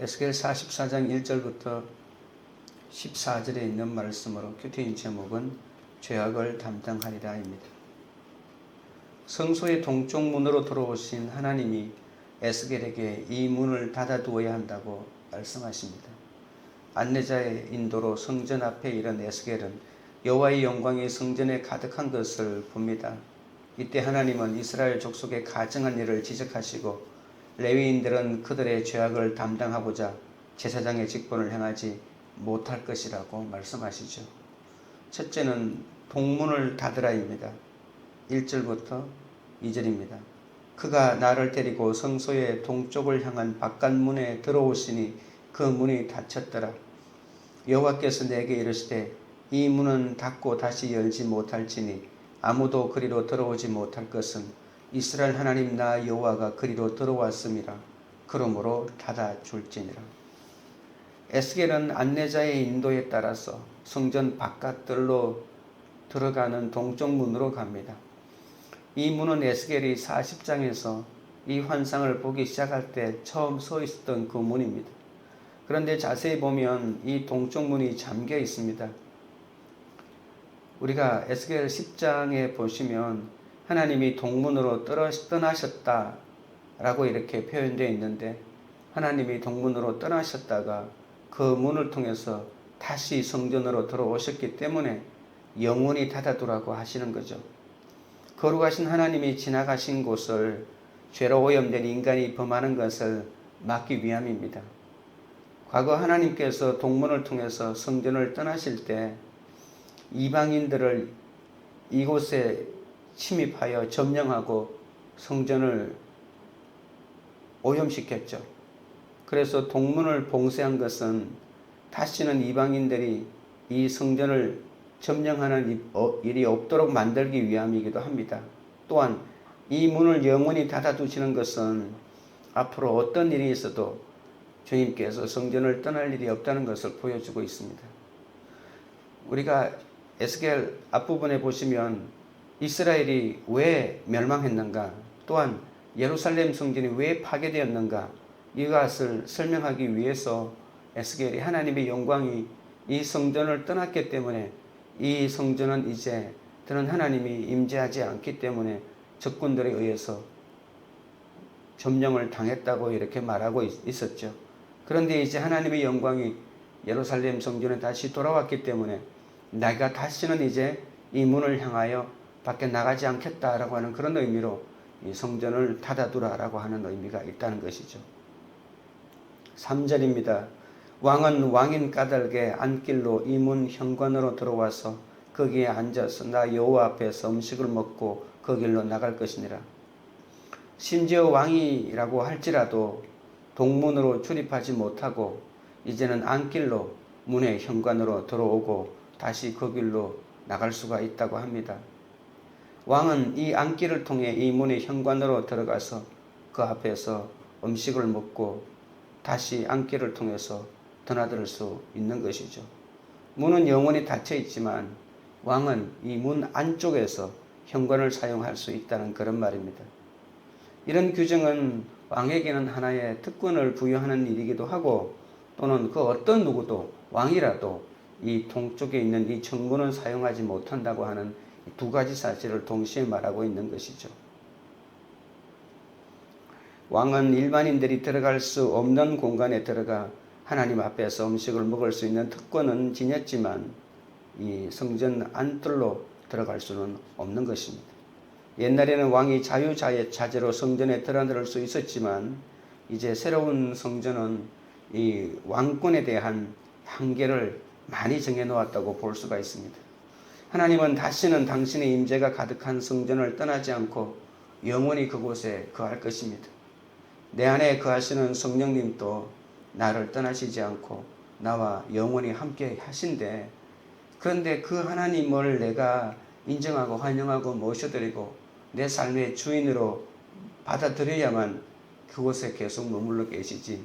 에스겔 44장 1절부터 14절에 있는 말씀으로 큐티인 제목은 죄악을 담당하리라입니다. 성소의 동쪽 문으로 들어오신 하나님이 에스겔에게 이 문을 닫아두어야 한다고 말씀하십니다. 안내자의 인도로 성전 앞에 이른 에스겔은 여호와의 영광이 성전에 가득한 것을 봅니다. 이때 하나님은 이스라엘 족속의 가증한 일을 지적하시고 레위인들은 그들의 죄악을 담당하고자 제사장의 직분을 행하지 못할 것이라고 말씀하시죠. 첫째는 동문을 닫으라입니다. 1절부터 2절입니다. 그가 나를 데리고 성소의 동쪽을 향한 바깥문에 들어오시니 그 문이 닫혔더라. 여호와께서 내게 이르시되 이 문은 닫고 다시 열지 못할지니 아무도 그리로 들어오지 못할 것은 이스라엘 하나님 나 여호와가 그리로 들어왔음이라. 그러므로 닫아줄지니라. 에스겔은 안내자의 인도에 따라서 성전 바깥들로 들어가는 동쪽 문으로 갑니다. 이 문은 에스겔이 40장에서 이 환상을 보기 시작할 때 처음 서 있었던 그 문입니다. 그런데 자세히 보면 이 동쪽 문이 잠겨 있습니다. 우리가 에스겔 10장에 보시면 하나님이 동문으로 떠나셨다라고 이렇게 표현되어 있는데, 하나님이 동문으로 떠나셨다가 그 문을 통해서 다시 성전으로 들어오셨기 때문에 영원히 닫아두라고 하시는 거죠. 거룩하신 하나님이 지나가신 곳을 죄로 오염된 인간이 범하는 것을 막기 위함입니다. 과거 하나님께서 동문을 통해서 성전을 떠나실 때 이방인들을 이곳에 침입하여 점령하고 성전을 오염시켰죠. 그래서 동문을 봉쇄한 것은 다시는 이방인들이 이 성전을 점령하는 일이 없도록 만들기 위함이기도 합니다. 또한 이 문을 영원히 닫아두시는 것은 앞으로 어떤 일이 있어도 주님께서 성전을 떠날 일이 없다는 것을 보여주고 있습니다. 우리가 에스겔 앞부분에 보시면 이스라엘이 왜 멸망했는가, 또한 예루살렘 성전이 왜 파괴되었는가, 이것을 설명하기 위해서 에스겔이 하나님의 영광이 이 성전을 떠났기 때문에 이 성전은 이제 더는 하나님이 임재하지 않기 때문에 적군들에 의해서 점령을 당했다고 이렇게 말하고 있었죠. 그런데 이제 하나님의 영광이 예루살렘 성전에 다시 돌아왔기 때문에 내가 다시는 이제 이 문을 향하여 밖에 나가지 않겠다라고 하는 그런 의미로 이 성전을 닫아두라라고 하는 의미가 있다는 것이죠. 3절입니다. 왕은 왕인 까닭에 안길로 이 문 현관으로 들어와서 거기에 앉아서 나 여호와 앞에서 음식을 먹고 그 길로 나갈 것이니라. 심지어 왕이라고 할지라도 동문으로 출입하지 못하고 이제는 안길로 문의 현관으로 들어오고 다시 그 길로 나갈 수가 있다고 합니다. 왕은 이 안길을 통해 이 문의 현관으로 들어가서 그 앞에서 음식을 먹고 다시 안길을 통해서 드나들 수 있는 것이죠. 문은 영원히 닫혀 있지만 왕은 이 문 안쪽에서 현관을 사용할 수 있다는 그런 말입니다. 이런 규정은 왕에게는 하나의 특권을 부여하는 일이기도 하고, 또는 그 어떤 누구도 왕이라도 이 동쪽에 있는 이 정문을 사용하지 못한다고 하는 두 가지 사실을 동시에 말하고 있는 것이죠. 왕은 일반인들이 들어갈 수 없는 공간에 들어가 하나님 앞에서 음식을 먹을 수 있는 특권은 지녔지만 이 성전 안뜰로 들어갈 수는 없는 것입니다. 옛날에는 왕이 자유자재로 성전에 들어들 수 있었지만 이제 새로운 성전은 이 왕권에 대한 한계를 많이 정해놓았다고 볼 수가 있습니다. 하나님은 다시는 당신의 임재가 가득한 성전을 떠나지 않고 영원히 그곳에 거할 것입니다. 내 안에 거하시는 성령님도 나를 떠나시지 않고 나와 영원히 함께 하신데, 그런데 그 하나님을 내가 인정하고 환영하고 모셔드리고 내 삶의 주인으로 받아들여야만 그곳에 계속 머물러 계시지,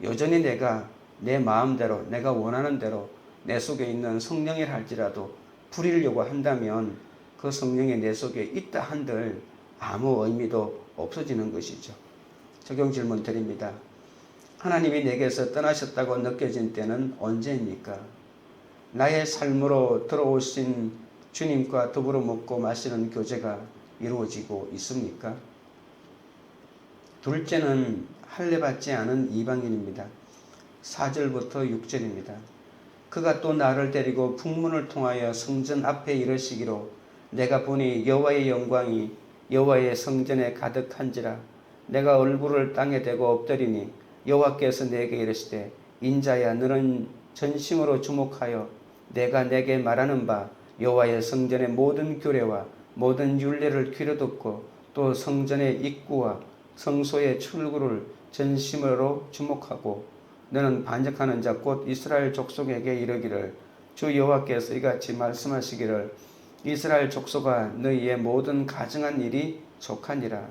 여전히 내가 내 마음대로 내가 원하는 대로 내 속에 있는 성령이라 할지라도 부리려고 한다면 그 성령이 내 속에 있다 한들 아무 의미도 없어지는 것이죠. 적용 질문 드립니다. 하나님이 내게서 떠나셨다고 느껴진 때는 언제입니까? 나의 삶으로 들어오신 주님과 더불어 먹고 마시는 교제가 이루어지고 있습니까? 둘째는 할례받지 않은 이방인입니다. 4절부터 6절입니다. 그가 또 나를 데리고 풍문을 통하여 성전 앞에 이르시기로 내가 보니 여호와의 영광이 여호와의 성전에 가득한지라. 내가 얼굴을 땅에 대고 엎드리니 여호와께서 내게 이르시되 인자야 너는 전심으로 주목하여 내가 내게 말하는 바 여호와의 성전의 모든 규례와 모든 율례를 귀로 듣고 또 성전의 입구와 성소의 출구를 전심으로 주목하고 너는 반역하는 자 곧 이스라엘 족속에게 이르기를 주 여호와께서 이같이 말씀하시기를 이스라엘 족속아 너희의 모든 가증한 일이 족하니라.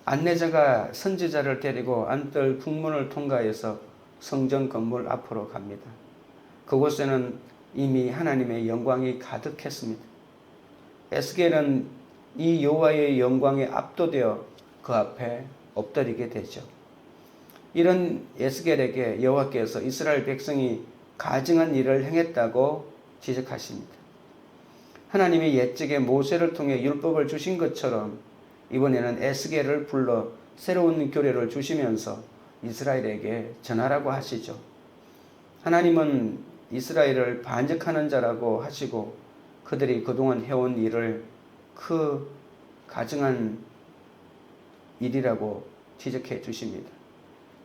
안내자가 선지자를 데리고 안뜰 풍문을 통과해서 성전 건물 앞으로 갑니다. 그곳에는 이미 하나님의 영광이 가득했습니다. 에스겔은 이 여호와의 영광에 압도되어 그 앞에 엎드리게 되죠. 이런 에스겔에게 여호와께서 이스라엘 백성이 가증한 일을 행했다고 지적하십니다. 하나님이 옛적에 모세를 통해 율법을 주신 것처럼 이번에는 에스겔을 불러 새로운 규례를 주시면서 이스라엘에게 전하라고 하시죠. 하나님은 이스라엘을 반역하는 자라고 하시고 그들이 그동안 해온 일을 그 가증한 일이라고 지적해 주십니다.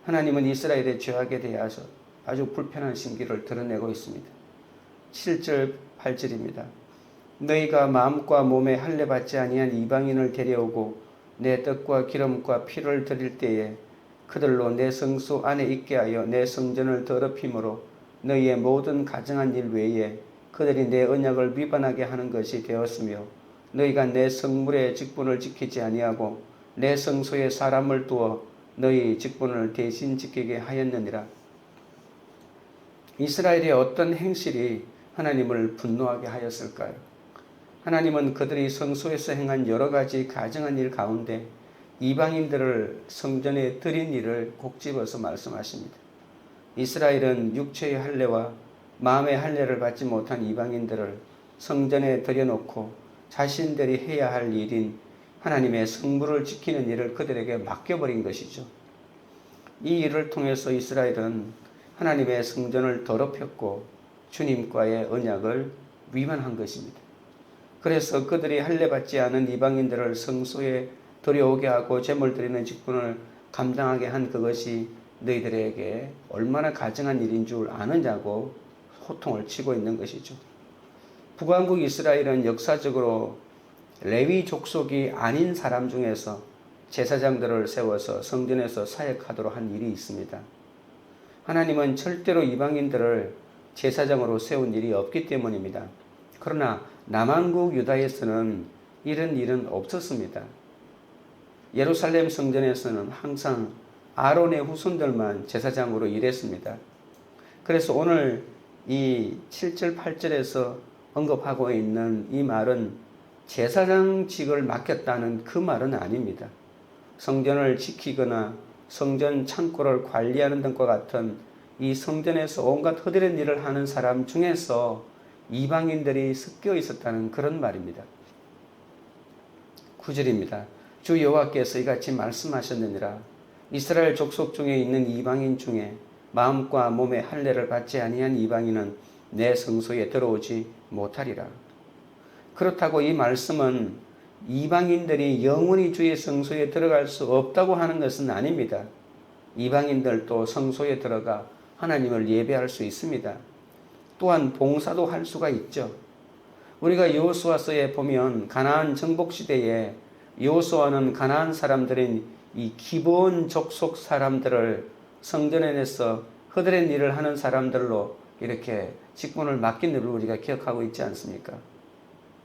하나님은 이스라엘의 죄악에 대해서 아주 불편한 심기를 드러내고 있습니다. 7절 8절입니다. 너희가 마음과 몸에 할례받지 아니한 이방인을 데려오고 내 떡과 기름과 피를 드릴 때에 그들로 내 성소 안에 있게 하여 내 성전을 더럽힘으로 너희의 모든 가증한 일 외에 그들이 내 언약을 위반하게 하는 것이 되었으며 너희가 내 성물의 직분을 지키지 아니하고 내 성소에 사람을 두어 너희 직분을 대신 지키게 하였느니라. 이스라엘의 어떤 행실이 하나님을 분노하게 하였을까요? 하나님은 그들이 성소에서 행한 여러 가지 가증한 일 가운데 이방인들을 성전에 드린 일을 꼭 집어서 말씀하십니다. 이스라엘은 육체의 할례와 마음의 할례를 받지 못한 이방인들을 성전에 들여놓고 자신들이 해야 할 일인 하나님의 성물을 지키는 일을 그들에게 맡겨버린 것이죠. 이 일을 통해서 이스라엘은 하나님의 성전을 더럽혔고 주님과의 언약을 위반한 것입니다. 그래서 그들이 할례받지 않은 이방인들을 성소에 들여오게 하고 제물 드리는 직분을 감당하게 한 그것이 너희들에게 얼마나 가증한 일인 줄 아느냐고 호통을 치고 있는 것이죠. 북왕국 이스라엘은 역사적으로 레위 족속이 아닌 사람 중에서 제사장들을 세워서 성전에서 사역하도록 한 일이 있습니다. 하나님은 절대로 이방인들을 제사장으로 세운 일이 없기 때문입니다. 그러나 남왕국 유다에서는 이런 일은 없었습니다. 예루살렘 성전에서는 항상 아론의 후손들만 제사장으로 일했습니다. 그래서 오늘 이 7절 8절에서 언급하고 있는 이 말은 제사장직을 맡겼다는 그 말은 아닙니다. 성전을 지키거나 성전 창고를 관리하는 등과 같은 이 성전에서 온갖 허드렛 일을 하는 사람 중에서 이방인들이 섞여 있었다는 그런 말입니다. 9절입니다. 주 여호와께서 이같이 말씀하셨느니라. 이스라엘 족속 중에 있는 이방인 중에 마음과 몸의 할례를 받지 아니한 이방인은 내 성소에 들어오지 못하리라. 그렇다고 이 말씀은 이방인들이 영원히 주의 성소에 들어갈 수 없다고 하는 것은 아닙니다. 이방인들도 성소에 들어가 하나님을 예배할 수 있습니다. 또한 봉사도 할 수가 있죠. 우리가 여호수아서에 보면 가나안 정복 시대에 여호수아는 가나안 사람들인 이 기브온 족속 사람들을 성전에 내서 허드렛 일을 하는 사람들로 이렇게 직분을 맡긴 일을 우리가 기억하고 있지 않습니까?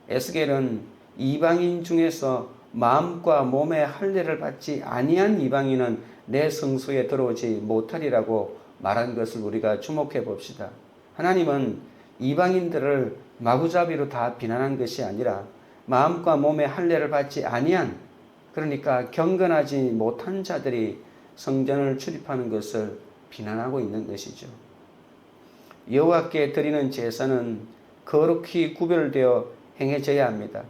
에스겔은 이방인 중에서 마음과 몸의 할례를 받지 아니한 이방인은 내 성소에 들어오지 못하리라고 말한 것을 우리가 주목해 봅시다. 하나님은 이방인들을 마구잡이로 다 비난한 것이 아니라 마음과 몸의 할례를 받지 아니한, 그러니까 경건하지 못한 자들이 성전을 출입하는 것을 비난하고 있는 것이죠. 여호와께 드리는 제사는 거룩히 구별되어 행해져야 합니다.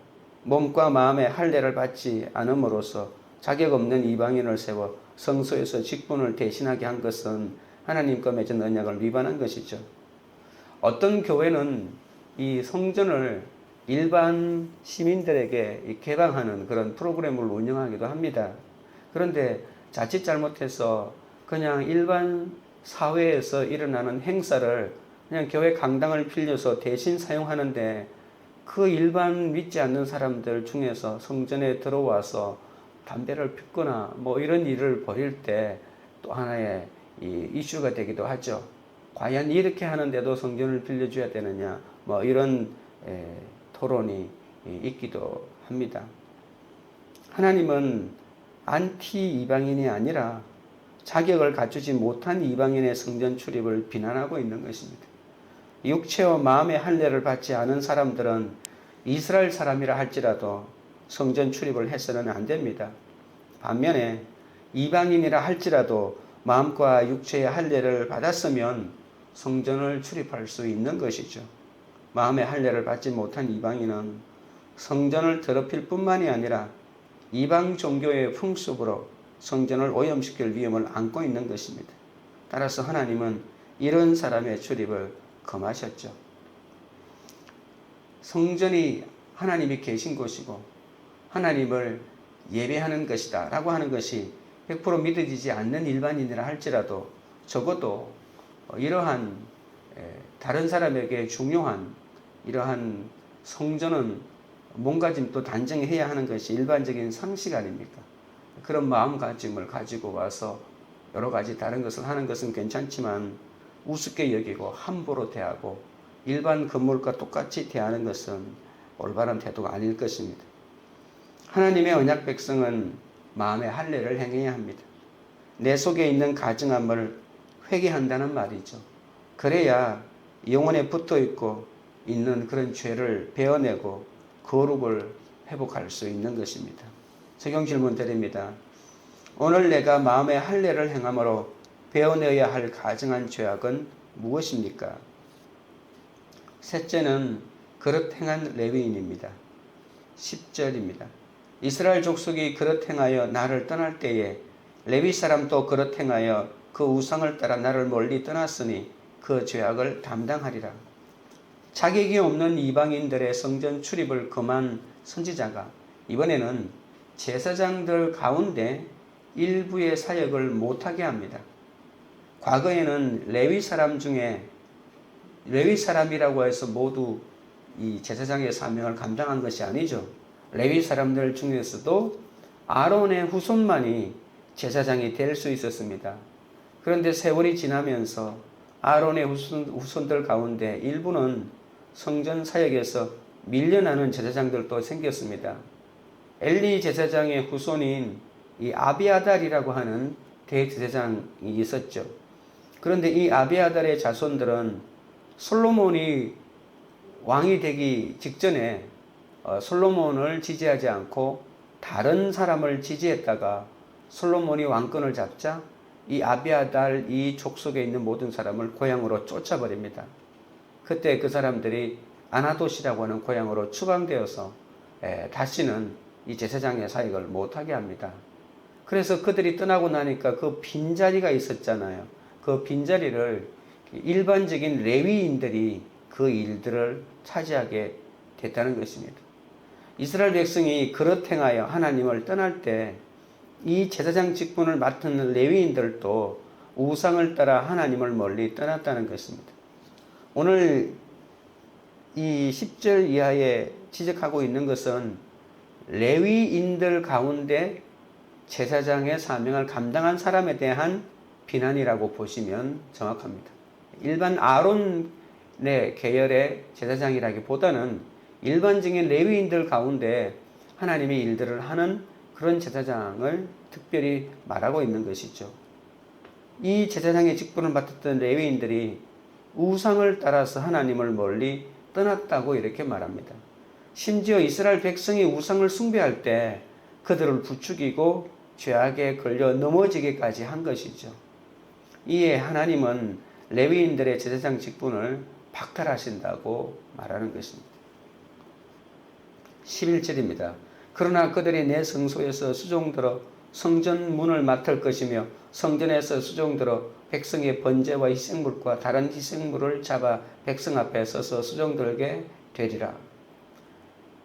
몸과 마음의 할례를 받지 않음으로써 자격 없는 이방인을 세워 성소에서 직분을 대신하게 한 것은 하나님과 맺은 언약을 위반한 것이죠. 어떤 교회는 이 성전을 일반 시민들에게 개방하는 그런 프로그램을 운영하기도 합니다. 그런데 자칫 잘못해서 그냥 일반 사회에서 일어나는 행사를 그냥 교회 강당을 빌려서 대신 사용하는데 그 일반 믿지 않는 사람들 중에서 성전에 들어와서 담배를 피거나 뭐 이런 일을 벌일 때 또 하나의 이슈가 되기도 하죠. 과연 이렇게 하는데도 성전을 빌려줘야 되느냐 뭐 이런 토론이 있기도 합니다. 하나님은 안티 이방인이 아니라 자격을 갖추지 못한 이방인의 성전 출입을 비난하고 있는 것입니다. 육체와 마음의 할례를 받지 않은 사람들은 이스라엘 사람이라 할지라도 성전 출입을 해서는 안 됩니다. 반면에 이방인이라 할지라도 마음과 육체의 할례를 받았으면 성전을 출입할 수 있는 것이죠. 마음의 할례를 받지 못한 이방인은 성전을 더럽힐 뿐만이 아니라 이방 종교의 풍습으로 성전을 오염시킬 위험을 안고 있는 것입니다. 따라서 하나님은 이런 사람의 출입을 금하셨죠. 성전이 하나님이 계신 곳이고 하나님을 예배하는 것이다 라고 하는 것이 100% 믿어지지 않는 일반인이라 할지라도 적어도 이러한 다른 사람에게 중요한 이러한 성전은 몸가짐도 단정해야 하는 것이 일반적인 상식 아닙니까? 그런 마음가짐을 가지고 와서 여러 가지 다른 것을 하는 것은 괜찮지만 우습게 여기고 함부로 대하고 일반 건물과 똑같이 대하는 것은 올바른 태도가 아닐 것입니다. 하나님의 언약 백성은 마음의 할례를 행해야 합니다. 내 속에 있는 가증함을 회개한다는 말이죠. 그래야 영혼에 붙어 있는 그런 죄를 베어내고 거룩을 회복할 수 있는 것입니다. 적용 질문 드립니다. 오늘 내가 마음의 할례를 행함으로 베어내어야 할 가증한 죄악은 무엇입니까? 셋째는 그릇 행한 레위인입니다. 10절입니다. 이스라엘 족속이 그릇 행하여 나를 떠날 때에 레위 사람도 그릇 행하여 그 우상을 따라 나를 멀리 떠났으니 그 죄악을 담당하리라. 자격이 없는 이방인들의 성전 출입을 금한 선지자가 이번에는 제사장들 가운데 일부의 사역을 못하게 합니다. 과거에는 레위 사람 중에 레위 사람이라고 해서 모두 이 제사장의 사명을 감당한 것이 아니죠. 레위 사람들 중에서도 아론의 후손만이 제사장이 될 수 있었습니다. 그런데 세월이 지나면서 아론의 후손들 가운데 일부는 성전 사역에서 밀려나는 제사장들도 생겼습니다. 엘리 제사장의 후손인 이 아비아달이라고 하는 대제사장이 있었죠. 그런데 이 아비아달의 자손들은 솔로몬이 왕이 되기 직전에 솔로몬을 지지하지 않고 다른 사람을 지지했다가 솔로몬이 왕권을 잡자 이 아비아달 이 족속에 있는 모든 사람을 고향으로 쫓아버립니다. 그때 그 사람들이 아나돗이라고 하는 고향으로 추방되어서 다시는 이 제사장의 사역을 못하게 합니다. 그래서 그들이 떠나고 나니까 그 빈자리가 있었잖아요. 그 빈자리를 일반적인 레위인들이 그 일들을 차지하게 됐다는 것입니다. 이스라엘 백성이 그릇 행하여 하나님을 떠날 때 이 제사장 직분을 맡은 레위인들도 우상을 따라 하나님을 멀리 떠났다는 것입니다. 오늘 이 10절 이하에 지적하고 있는 것은 레위인들 가운데 제사장의 사명을 감당한 사람에 대한 비난이라고 보시면 정확합니다. 일반 아론의 계열의 제사장이라기보다는 일반적인 레위인들 가운데 하나님의 일들을 하는 그런 제사장을 특별히 말하고 있는 것이죠. 이 제사장의 직분을 맡았던 레위인들이 우상을 따라서 하나님을 멀리 떠났다고 이렇게 말합니다. 심지어 이스라엘 백성이 우상을 숭배할 때 그들을 부추기고 죄악에 걸려 넘어지기까지 한 것이죠. 이에 하나님은 레위인들의 제사장 직분을 박탈하신다고 말하는 것입니다. 11절입니다. 그러나 그들이 내 성소에서 수종들어 성전 문을 맡을 것이며 성전에서 수종들어 백성의 번제와 희생물과 다른 희생물을 잡아 백성 앞에 서서 수종들게 되리라.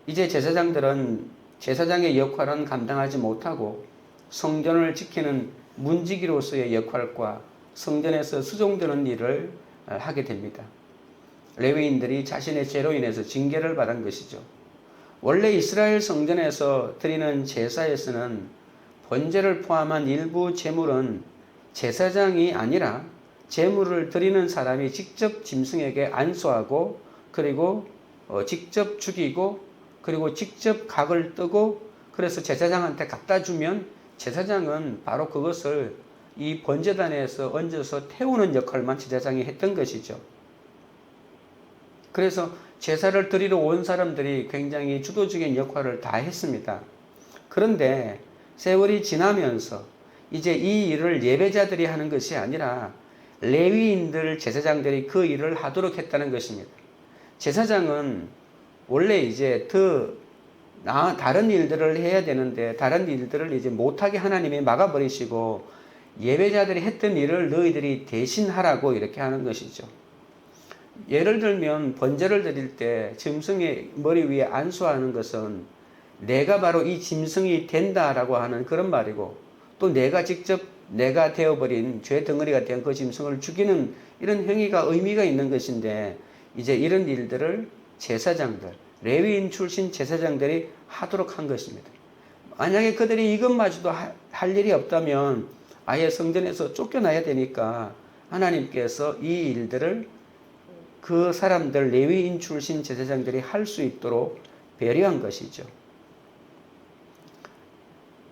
이제 제사장들은 제사장의 역할은 감당하지 못하고 성전을 지키는 문지기로서의 역할과 성전에서 수종드는 일을 하게 됩니다. 레위인들이 자신의 죄로 인해서 징계를 받은 것이죠. 원래 이스라엘 성전에서 드리는 제사에서는 번제를 포함한 일부 제물은 제사장이 아니라 제물을 드리는 사람이 직접 짐승에게 안수하고 그리고 직접 죽이고 그리고 직접 각을 뜨고 그래서 제사장한테 갖다 주면 제사장은 바로 그것을 이 번제단에서 얹어서 태우는 역할만 제사장이 했던 것이죠. 그래서 제사를 드리러 온 사람들이 굉장히 주도적인 역할을 다 했습니다. 그런데 세월이 지나면서 이제 이 일을 예배자들이 하는 것이 아니라 레위인들 제사장들이 그 일을 하도록 했다는 것입니다. 제사장은 원래 이제 다른 일들을 해야 되는데 다른 일들을 이제 못하게 하나님이 막아버리시고 예배자들이 했던 일을 너희들이 대신하라고 이렇게 하는 것이죠. 예를 들면 번제를 드릴 때 짐승의 머리 위에 안수하는 것은 내가 바로 이 짐승이 된다라고 하는 그런 말이고 또 내가 직접 내가 되어버린 죄 덩어리가 된 그 짐승을 죽이는 이런 행위가 의미가 있는 것인데 이제 이런 일들을 제사장들, 레위인 출신 제사장들이 하도록 한 것입니다. 만약에 그들이 이것마저도 할 일이 없다면 아예 성전에서 쫓겨나야 되니까 하나님께서 이 일들을 그 사람들 레위인 출신 제사장들이 할 수 있도록 배려한 것이죠.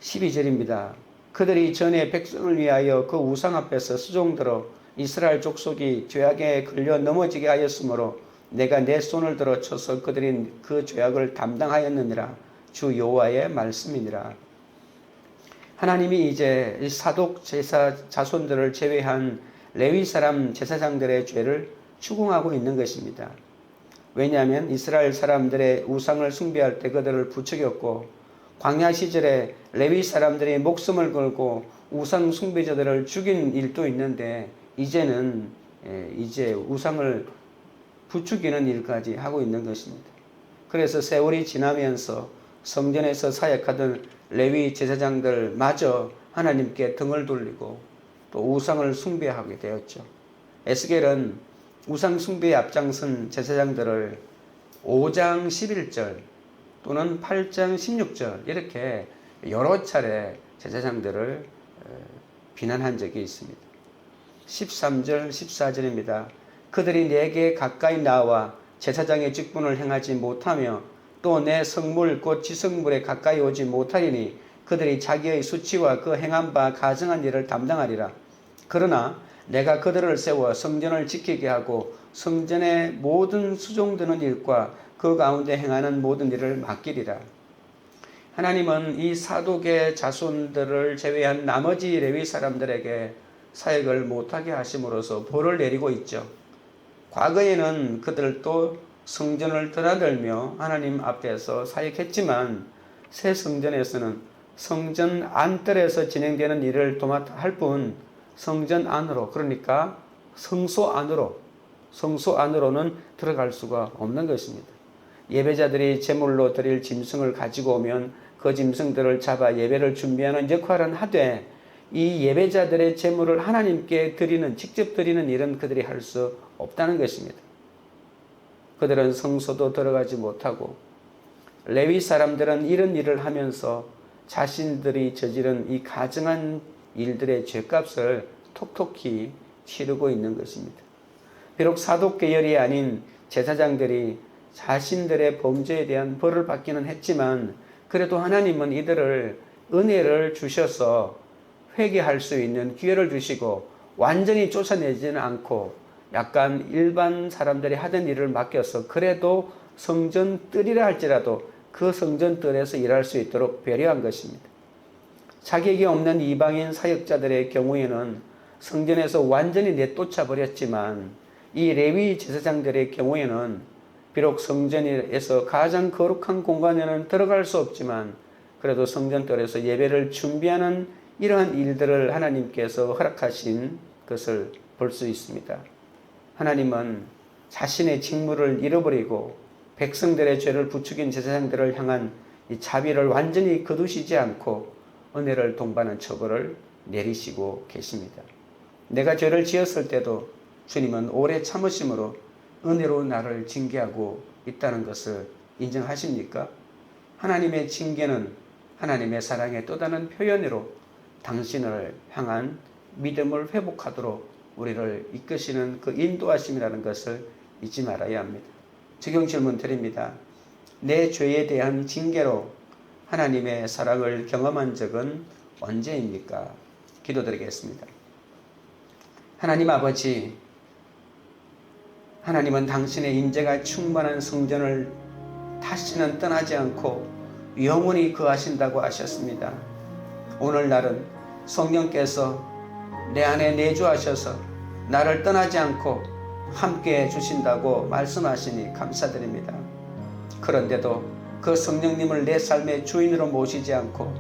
12절입니다. 그들이 전에 백성을 위하여 그 우상 앞에서 수종들어 이스라엘 족속이 죄악에 걸려 넘어지게 하였으므로 내가 내 손을 들어 쳐서 그들이 그 죄악을 담당하였느니라. 주 여호와의 말씀이니라. 하나님이 이제 사독 제사 자손들을 제외한 레위 사람 제사장들의 죄를 추궁하고 있는 것입니다. 왜냐하면 이스라엘 사람들의 우상을 숭배할 때 그들을 부추겼고 광야 시절에 레위 사람들이 목숨을 걸고 우상 숭배자들을 죽인 일도 있는데 이제는 이제 우상을 부추기는 일까지 하고 있는 것입니다. 그래서 세월이 지나면서 성전에서 사역하던 레위 제사장들마저 하나님께 등을 돌리고 또 우상을 숭배하게 되었죠. 에스겔은 우상 숭배에 앞장선 제사장들을 5장 11절 또는 8장 16절 이렇게 여러 차례 제사장들을 비난한 적이 있습니다. 13절 14절입니다. 그들이 내게 가까이 나와 제사장의 직분을 행하지 못하며 또 내 성물 곧 지성물에 가까이 오지 못하리니 그들이 자기의 수치와 그 행한 바 가증한 일을 담당하리라. 그러나 내가 그들을 세워 성전을 지키게 하고 성전의 모든 수종드는 일과 그 가운데 행하는 모든 일을 맡기리라. 하나님은 이 사독의 자손들을 제외한 나머지 레위 사람들에게 사역을 못하게 하심으로써 벌을 내리고 있죠. 과거에는 그들도 성전을 드나들며 하나님 앞에서 사역했지만 새 성전에서는 성전 안뜰에서 진행되는 일을 도맡아 할 뿐 성전 안으로 그러니까 성소 안으로는 들어갈 수가 없는 것입니다. 예배자들이 제물로 드릴 짐승을 가지고 오면 그 짐승들을 잡아 예배를 준비하는 역할은 하되 이 예배자들의 제물을 하나님께 직접 드리는 일은 그들이 할 수 없다는 것입니다. 그들은 성소도 들어가지 못하고 레위 사람들은 이런 일을 하면서 자신들이 저지른 이 가증한 일들의 죄값을 톡톡히 치르고 있는 것입니다. 비록 사독 계열이 아닌 제사장들이 자신들의 범죄에 대한 벌을 받기는 했지만 그래도 하나님은 이들을 은혜를 주셔서 회개할 수 있는 기회를 주시고 완전히 쫓아내지는 않고 약간 일반 사람들이 하던 일을 맡겨서 그래도 성전 뜰이라 할지라도 그 성전 뜰에서 일할 수 있도록 배려한 것입니다. 자격이 없는 이방인 사역자들의 경우에는 성전에서 완전히 내쫓아 버렸지만 이 레위 제사장들의 경우에는 비록 성전에서 가장 거룩한 공간에는 들어갈 수 없지만 그래도 성전뜰에서 예배를 준비하는 이러한 일들을 하나님께서 허락하신 것을 볼 수 있습니다. 하나님은 자신의 직무를 잃어버리고 백성들의 죄를 부추긴 제사장들을 향한 이 자비를 완전히 거두시지 않고 은혜를 동반한 처벌을 내리시고 계십니다. 내가 죄를 지었을 때도 주님은 오래 참으심으로 은혜로 나를 징계하고 있다는 것을 인정하십니까? 하나님의 징계는 하나님의 사랑의 또 다른 표현으로 당신을 향한 믿음을 회복하도록 우리를 이끄시는 그 인도하심이라는 것을 잊지 말아야 합니다. 적용 질문 드립니다. 내 죄에 대한 징계로 하나님의 사랑을 경험한 적은 언제입니까? 기도드리겠습니다. 하나님 아버지, 하나님은 당신의 임재가 충만한 성전을 다시는 떠나지 않고 영원히 거하신다고 하셨습니다. 오늘날은 성령께서 내 안에 내주하셔서 나를 떠나지 않고 함께 해주신다고 말씀하시니 감사드립니다. 그런데도 그 성령님을 내 삶의 주인으로 모시지 않고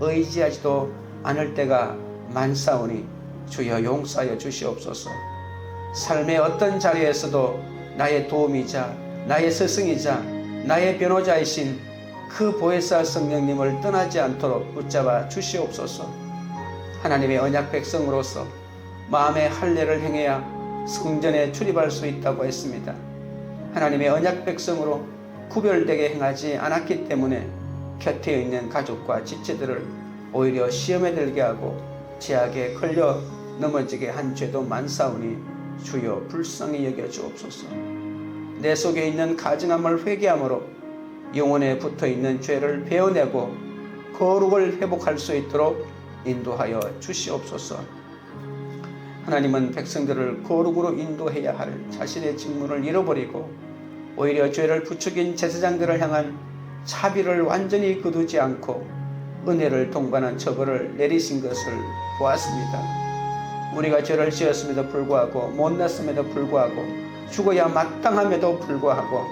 의지하지도 않을 때가 많사오니 주여 용서하여 주시옵소서. 삶의 어떤 자리에서도 나의 도움이자 나의 스승이자 나의 변호자이신 그 보혜사 성령님을 떠나지 않도록 붙잡아 주시옵소서. 하나님의 언약 백성으로서 마음의 할례를 행해야 성전에 출입할 수 있다고 했습니다. 하나님의 언약 백성으로 구별되게 행하지 않았기 때문에 곁에 있는 가족과 지체들을 오히려 시험에 들게 하고 제약에 걸려 넘어지게 한 죄도 많사오니 주여 불쌍히 여겨 주옵소서. 내 속에 있는 가증함을 회개함으로 영혼에 붙어있는 죄를 베어내고 거룩을 회복할 수 있도록 인도하여 주시옵소서. 하나님은 백성들을 거룩으로 인도해야 할 자신의 직무를 잃어버리고 오히려 죄를 부추긴 제사장들을 향한 자비를 완전히 거두지 않고 은혜를 동반한 처벌을 내리신 것을 보았습니다. 우리가 죄를 지었음에도 불구하고 못났음에도 불구하고 죽어야 마땅함에도 불구하고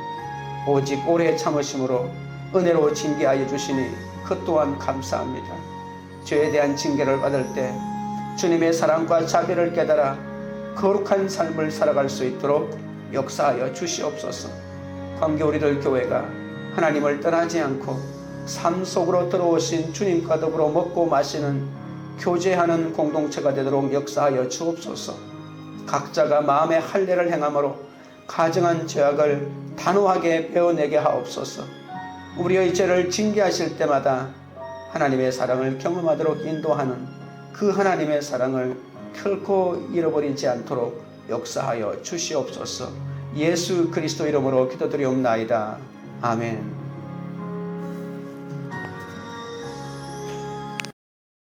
오직 오래 참으심으로 은혜로 징계하여 주시니 그 또한 감사합니다. 죄에 대한 징계를 받을 때 주님의 사랑과 자비를 깨달아 거룩한 삶을 살아갈 수 있도록 역사하여 주시옵소서. 관계 우리들 교회가 하나님을 떠나지 않고 삶 속으로 들어오신 주님과 더불어 먹고 마시는 교제하는 공동체가 되도록 역사하여 주옵소서. 각자가 마음의 할례를 행함으로 가증한 죄악을 단호하게 베어내게 하옵소서. 우리의 죄를 징계하실 때마다 하나님의 사랑을 경험하도록 인도하는 그 하나님의 사랑을 결코 잃어버리지 않도록 역사하여 주시옵소서. 예수 그리스도 이름으로 기도드리옵나이다. 아멘.